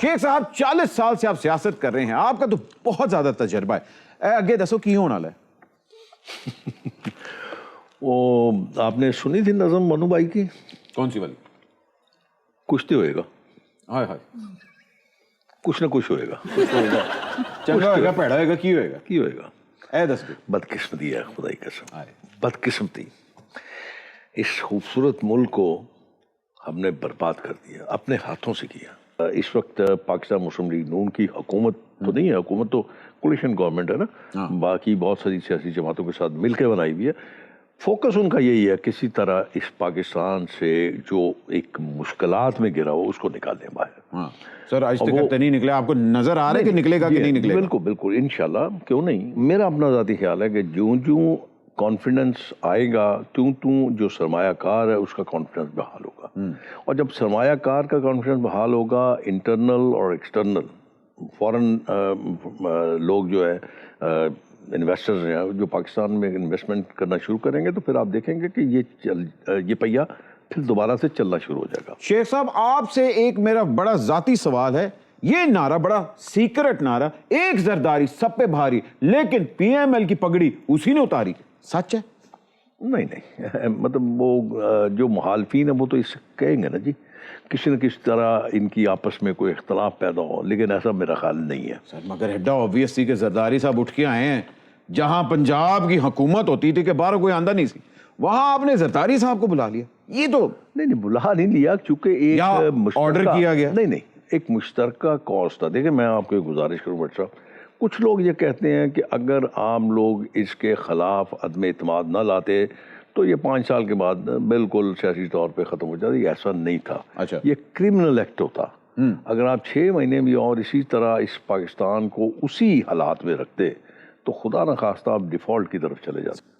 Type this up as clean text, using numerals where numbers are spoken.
شیخ صاحب 40 سال سے آپ سیاست کر رہے ہیں، آپ کا تو بہت زیادہ تجربہ ہے، اگے دسو کی ہونا ہے؟ وہ آپ نے سنی تھی نظم منو بھائی کی؟ کون سی والی؟ کچھ تو ہوئے گا، ہائے ہائے، کچھ نہ کچھ ہوئے گا، چنگا ہوئے گا، پیڑا ہوئے گا، کی ہوئے گا؟ کی ہوئے گا؟ اے دس دے بدقسمتی ہے، خدا کی قسم، بدقسمتی۔ اس خوبصورت ملک کو ہم نے برباد کر دیا، اپنے ہاتھوں سے کیا۔ اس وقت پاکستان مسلم لیگ نون کی حکومت تو نہیں ہے، حکومت تو کولیشن گورنمنٹ ہے نا، باقی بہت ساری سیاسی جماعتوں کے ساتھ مل کے بنائی ہوئی ہے۔ فوکس ان کا یہی ہے کسی طرح اس پاکستان سے جو ایک مشکلات میں گرا ہو اس کو نکالنے باہر۔ سر آج تک کرتے نہیں نکلے، آپ کو نظر آ رہا ہے کہ نکلے گا کہ نہیں نکلے گا؟ بالکل بالکل، انشاءاللہ، کیوں نہیں۔ میرا اپنا ذاتی خیال ہے کہ جوں کانفیڈنس آئے گا توں جو سرمایہ کار ہے اس کا کانفیڈنس بحال ہوگا، اور جب سرمایہ کار کا کانفیڈنس بحال ہوگا، انٹرنل اور ایکسٹرنل فورن لوگ جو ہے انویسٹرز ہیں جو پاکستان میں انویسٹمنٹ کرنا شروع کریں گے، تو پھر آپ دیکھیں گے کہ یہ پہیہ پھر دوبارہ سے چلنا شروع ہو جائے گا۔ شیخ صاحب آپ سے ایک میرا بڑا ذاتی سوال ہے، یہ نعرہ بڑا سیکرٹ نعرہ، ایک زرداری سب پہ بھاری، لیکن پی ایم ایل کی پگڑی اسی نے اتاری، سچ ہے؟ نہیں، مطلب وہ جو مخالفین ہیں وہ تو اس کہیں گے نا جی، کسی نہ کسی طرح ان کی آپس میں کوئی اختلاف پیدا ہو، لیکن ایسا میرا خیال نہیں ہے۔ سر مگر ایڈا آبویس تھی کہ زرداری صاحب اٹھ کے آئے ہیں، جہاں پنجاب کی حکومت ہوتی تھی کہ باہر کوئی آندہ نہیں سی، وہاں آپ نے زرداری صاحب کو بلا لیا، یہ تو نہیں بلا نہیں لیا، چونکہ ایک آرڈر کیا گیا۔ نہیں، ایک مشترکہ کاز تھا۔ دیکھیں میں آپ کو ایک گزارش کروں بٹ صاحب، کچھ لوگ یہ کہتے ہیں کہ اگر عام لوگ اس کے خلاف عدم اعتماد نہ لاتے تو یہ 5 سال کے بعد بالکل سیاسی طور پہ ختم ہو جاتا۔ یہ ایسا نہیں تھا، یہ کرمنل ایکٹ ہوتا۔ اگر آپ 6 مہینے بھی اور اسی طرح اس پاکستان کو اسی حالات میں رکھتے تو خدا نخواستہ آپ ڈیفالٹ کی طرف چلے جاتے۔